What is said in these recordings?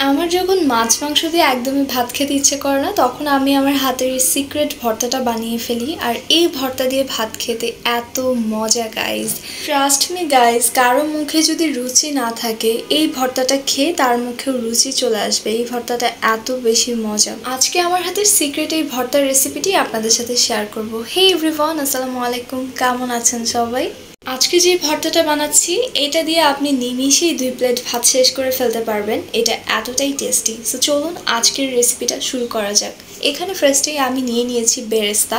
আমার যখন মাছ মাংস দিয়ে একদমই ভাত খেতে ইচ্ছে করে না তখন আমি আমার হাতের এই সিক্রেট ভর্তাটা বানিয়ে ফেলি। আর এই ভর্তা দিয়ে ভাত খেতে এত মজা গাইজ, ট্রাস্ট মি গাইজ, কারো মুখে যদি রুচি না থাকে এই ভর্তাটা খেয়ে তার মুখেও রুচি চলে আসবে। এই ভর্তাটা এত বেশি মজা। আজকে আমার হাতের সিক্রেট এই ভর্তার রেসিপিটি আপনাদের সাথে শেয়ার করব। হে এভরিওয়ান, আসসালামু আলাইকুম, কেমন আছেন সবাই? আজকে যে ভর্তাটা বানাচ্ছি এটা দিয়ে আপনি নিমিষেই 2 প্লেট ভাত শেষ করে ফেলতে পারবেন। এটা এতটাই টেস্টি। সো চলুন আজকের রেসিপিটা শুরু করা যাক। এখানে ফার্স্টেই আমি নিয়ে নিয়েছি বেরেস্তা,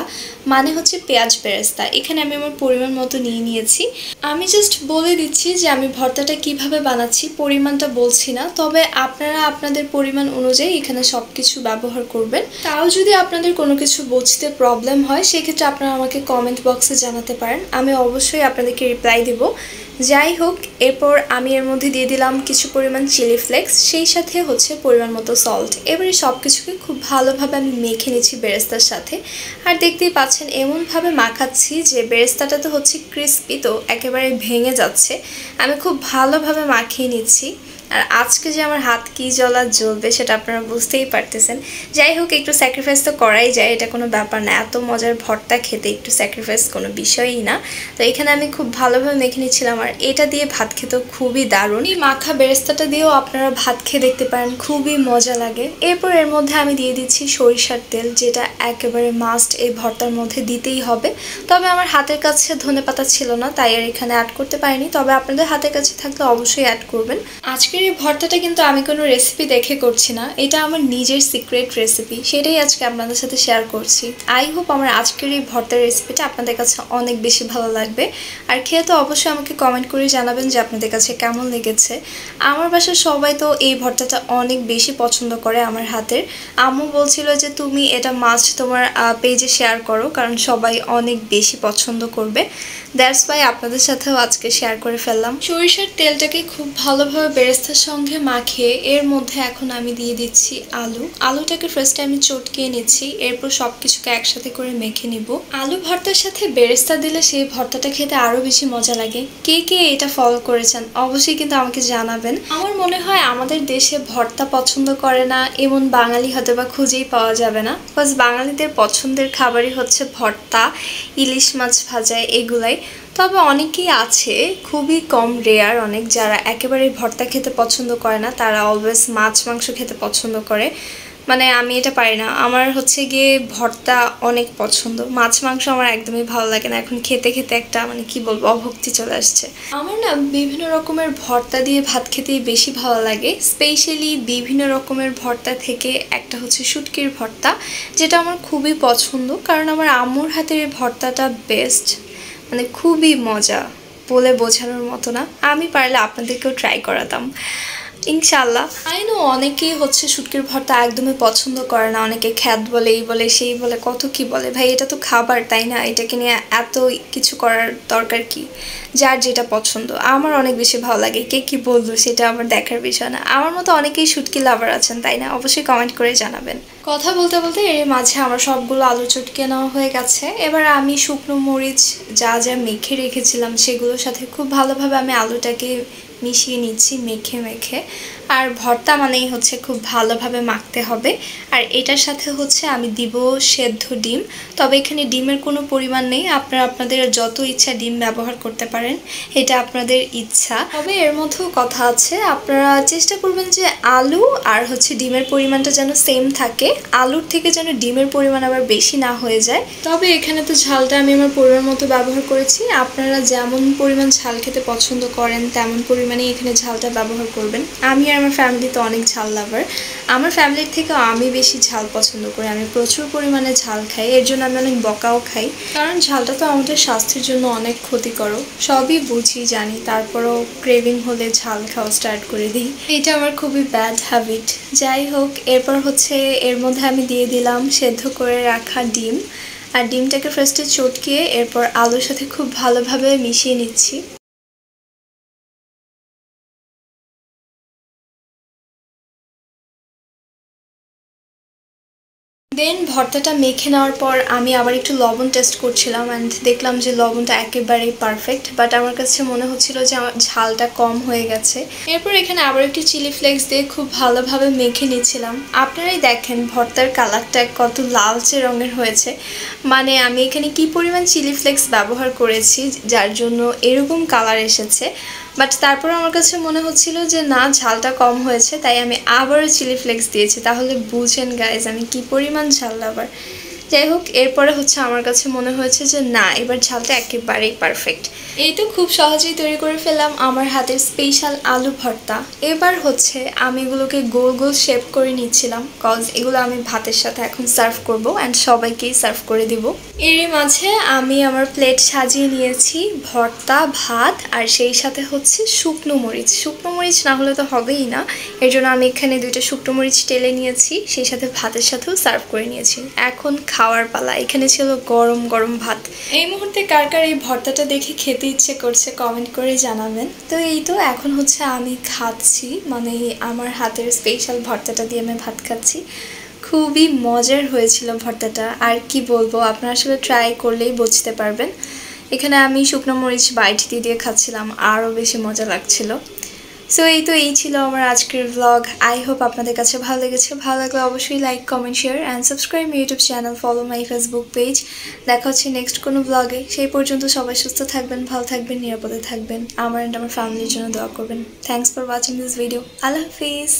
মানে হচ্ছে পেঁয়াজ বেরেস্তা। এখানে আমি আমার পরিমাণ মতো নিয়ে নিয়েছি। আমি জাস্ট বলে দিচ্ছি যে আমি ভর্তাটা কিভাবে বানাচ্ছি, পরিমাণটা বলছি না। তবে আপনারা আপনাদের পরিমাণ অনুযায়ী এখানে সব কিছু ব্যবহার করবেন। তাও যদি আপনাদের কোনো কিছু বুঝতে প্রবলেম হয় সেক্ষেত্রে আপনারা আমাকে কমেন্ট বক্সে জানাতে পারেন, আমি অবশ্যই আপনাদেরকে রিপ্লাই দিব। যাই হোক, এরপর আমি এর মধ্যে দিয়ে দিলাম কিছু পরিমাণ চিলি ফ্লেক্স, সেই সাথে হচ্ছে পরিমাণ মতো সল্ট। এবারে সব কিছুকে খুব ভালোভাবে আমি মেখে নিচ্ছি বেরেস্তার সাথে। আর দেখতেই পাচ্ছেন এমনভাবে মাখাচ্ছি যে বেরেস্তাটা তো হচ্ছে ক্রিস্পি, তো একেবারে ভেঙে যাচ্ছে। আমি খুব ভালোভাবে মাখিয়ে নিচ্ছি। আর আজকে যে আমার হাত কি জ্বলবে সেটা আপনারা বুঝতেই পারতেছেন। যাই হোক, একটু স্যাক্রিফাইস তো করাই যায়, এটা কোনো ব্যাপার না। এত মজার ভর্তা খেতে একটু স্যাক্রিফাইস কোনো বিষয়ই না। তো এখানে আমি খুব ভালোভাবে মেখে নিচ্ছিলাম। আর এটা দিয়ে ভাত খেতেও খুবই দারুণ। এই মাখা বেরেস্তাটা দিয়েও আপনারা ভাত খেয়ে দেখতে পারেন, খুবই মজা লাগে। এরপর এর মধ্যে আমি দিয়ে দিচ্ছি সরিষার তেল, যেটা একেবারে মাস্ট এই ভর্তার মধ্যে দিতেই হবে। তবে আমার হাতের কাছে ধনেপাতা ছিল না, তাই আর এখানে অ্যাড করতে পারিনি। তবে আপনাদের হাতের কাছে থাকলে অবশ্যই অ্যাড করবেন। আজকের এই ভর্তাটা কিন্তু আমি কোনো রেসিপি দেখে করছি না, এটা আমার নিজের সিক্রেট রেসিপি, সেটাই আজকে আপনাদের সাথে শেয়ার করছি। আই হোপ আমার আজকের এই ভর্তার রেসিপিটা আপনাদের কাছে অনেক বেশি ভালো লাগবে। আর খেয়ে তো অবশ্যই আমাকে কমেন্ট করে জানাবেন যে আপনাদের কাছে কেমন লেগেছে। আমার বাসার সবাই তো এই ভর্তাটা অনেক বেশি পছন্দ করে আমার হাতের। আম্মু বলছিল যে তুমি এটা মাস্ট তোমার পেজে শেয়ার করো, কারণ সবাই অনেক বেশি পছন্দ করবে। দ্যাটস ওয়াই আপনাদের সাথেও আজকে শেয়ার করে ফেললাম। সরিষার তেলটাকে খুব ভালোভাবে বেরেস্তার সঙ্গে মাখিয়ে এর মধ্যে এখন আমি দিয়ে দিচ্ছি আলুটাকে ফার্স্টে আমি চটকিয়ে নিচ্ছি, এরপর সব কিছুকে একসাথে করে মেখে নিব। আলু ভর্তার সাথে বেরেস্তা দিলে সেই ভর্তাটা খেতে আরো বেশি মজা লাগে। কে কে এটা ফলো করেছেন অবশ্যই কিন্তু আমাকে জানাবেন। আমার মনে হয় আমাদের দেশে ভর্তা পছন্দ করে না এমন বাঙালি হয়তো বা খুঁজেই পাওয়া যাবে না, বিকজ বাঙালিদের পছন্দের খাবারই হচ্ছে ভর্তা, ইলিশ মাছ ভাজা, এগুলাই। তবে অনেকেই আছে, খুবই কম রেয়ার অনেক, যারা একেবারে ভর্তা খেতে পছন্দ করে না, তারা অলওয়েজ মাছ মাংস খেতে পছন্দ করে। মানে আমি এটা পারি না, আমার হচ্ছে গিয়ে ভর্তা অনেক পছন্দ, মাছ মাংস আমার একদমই ভালো লাগে না। এখন খেতে খেতে একটা মানে কি বলবো, অভক্তি চলে আসছে। আমার না বিভিন্ন রকমের ভর্তা দিয়ে ভাত খেতেই বেশি ভালো লাগে। স্পেশালি বিভিন্ন রকমের ভর্তা থেকে একটা হচ্ছে শুটকির ভর্তা, যেটা আমার খুবই পছন্দ, কারণ আমার আম্মুর হাতের এই ভর্তাটা বেস্ট, মানে খুবই মজা, বলে বোঝানোর মতো না। আমি পারলে আপনাদেরকেও ট্রাই করাতাম ইনশাল্লাহ। আই নো অনেকেই হচ্ছে শুটকির ভর্তা একদমই পছন্দ করে না, অনেকে খ্যাত বলে, এই বলে সেই বলে, কত কি বলে। ভাই এটা তো খাবার, তাই না? এটাকে নিয়ে এত কিছু করার দরকার কি? যার যেটা পছন্দ। আমার অনেক বেশি ভালো লাগে, কে কি বললো সেটা আমার দেখার বিষয় না। আমার মতো অনেকেই শুটকি লাভার আছেন, তাই না? অবশ্যই কমেন্ট করে জানাবেন। কথা বলতে বলতে এর মাঝে আমার সবগুলো আলু চটকে নেওয়া হয়ে গেছে। এবার আমি শুকনো মরিচ যা যা মেখে রেখেছিলাম সেগুলোর সাথে খুব ভালোভাবে আমি আলুটাকে মিশিয়ে নিচ্ছি মেখে মেখে। আর ভর্তা মানেই হচ্ছে খুব ভালোভাবে মাখতে হবে। আর এটার সাথে হচ্ছে আমি দিব সেদ্ধ ডিম। তবে এখানে ডিমের কোনো পরিমাণ নেই, আপনারা আপনাদের যত ইচ্ছা ডিম ব্যবহার করতে পারেন, এটা আপনাদের ইচ্ছা। তবে এর মধ্যেও কথা আছে, আপনারা চেষ্টা করবেন যে আলু আর হচ্ছে ডিমের পরিমাণটা যেন সেম থাকে, আলুর থেকে যেন ডিমের পরিমাণ আবার বেশি না হয়ে যায়। তবে এখানে তো ঝালটা আমি আমার পরিমাণ মতো ব্যবহার করেছি, আপনারা যেমন পরিমাণ ঝাল খেতে পছন্দ করেন তেমন পরিমাণে এখানে ঝালটা ব্যবহার করবেন। আমি আর আমার ফ্যামিলি তো অনেক ঝাল লাভার, আমার ফ্যামিলির থেকে আমি বেশি ঝাল পছন্দ করি, আমি প্রচুর পরিমাণে ঝাল খাই, এর জন্য আমি অনেক বকাও খাই, কারণ ঝালটা তো আমাদের স্বাস্থ্যের জন্য অনেক ক্ষতিকর। সবই বুঝি জানি, তারপরও ক্রেভিং হলে ঝাল খাওয়া স্টার্ট করে দিই, এটা আমার খুবই ব্যাড হ্যাবিট। যাই হোক, এরপর হচ্ছে এর মধ্যে আমি দিয়ে দিলাম সেদ্ধ করে রাখা ডিম। আর ডিমটাকে ফার্স্টে চটকিয়ে এরপর আলুর সাথে খুব ভালোভাবে মিশিয়ে নিচ্ছি। দেন ভর্তাটা মেখে নেওয়ার পর আমি আবার একটু লবণ টেস্ট করছিলাম অ্যান্ড দেখলাম যে লবণটা একেবারেই পারফেক্ট, বাট আমার কাছে মনে হচ্ছিল যে আমার ঝালটা কম হয়ে গেছে। এরপর এখানে আবার একটু চিলি ফ্লেক্স দিয়ে খুব ভালোভাবে মেখে নিচ্ছিলাম। আপনারাই দেখেন ভর্তার কালারটা কত লালচে রঙের হয়েছে, মানে আমি এখানে কি পরিমাণ চিলি ফ্লেক্স ব্যবহার করেছি যার জন্য এরকম কালার এসেছে। বাট তারপর আমার কাছে মনে হচ্ছিল যে না, ঝালটা কম হয়েছে, তাই আমি আবারও চিলি ফ্লেক্স দিয়েছি। তাহলে বুঝেন গাইজ আমি কি পরিমাণ ঝাল লাভার। যাই হোক, এরপরে হচ্ছে আমার কাছে মনে হয়েছে যে না, এবার ঝালটা একেবারেই পারফেক্ট। এই তো খুব সহজেই তৈরি করে ফেললাম আমার হাতের স্পেশাল আলু ভর্তা। এবার হচ্ছে আমি এগুলোকে গোল গোল শেপ করে নিচ্ছিলাম, কজ এগুলো আমি ভাতের সাথে এখন সার্ভ করব অ্যান্ড সবাইকেই সার্ভ করে দিব। এরই মাঝে আমি আমার প্লেট সাজিয়ে নিয়েছি ভর্তা, ভাত আর সেই সাথে হচ্ছে শুকনো মরিচ। শুকনো মরিচ না হলে তো হবেই না, এর জন্য আমি এখানে 2টা শুকনো মরিচ টেলে নিয়েছি, সেই সাথে ভাতের সাথেও সার্ভ করে নিয়েছি। এখন খাওয়ার পালা। এখানে ছিল গরম গরম ভাত। এই মুহূর্তে কার কার এই ভর্তাটা দেখে খেতে ইচ্ছে করছে কমেন্ট করে জানাবেন। তো এই তো এখন হচ্ছে আমি খাচ্ছি, মানে আমার হাতের স্পেশাল ভর্তাটা দিয়ে আমি ভাত খাচ্ছি। খুবই মজার হয়েছিল ভর্তাটা, আর কি বলবো, আপনারা আসলে ট্রাই করলেই বুঝতে পারবেন। এখানে আমি শুকনো মরিচ বাইট দিয়ে দিয়ে খাচ্ছিলাম, আরও বেশি মজা লাগছিল। সো এই ছিল আমার আজকের ব্লগ। আই হোপ আপনাদের কাছে ভালো লেগেছে। ভালো লাগলে অবশ্যই like, comment, share and subscribe my YouTube channel, follow my Facebook page. দেখা হচ্ছে নেক্সট কোনো ব্লগে। সেই পর্যন্ত সবাই সুস্থ থাকবেন, ভালো থাকবেন, নিরাপদে থাকবেন। আমার অ্যান্ড আমার ফ্যামিলির জন্য দোয়া করবেন। Thanks for watching this video. Allah Hafiz.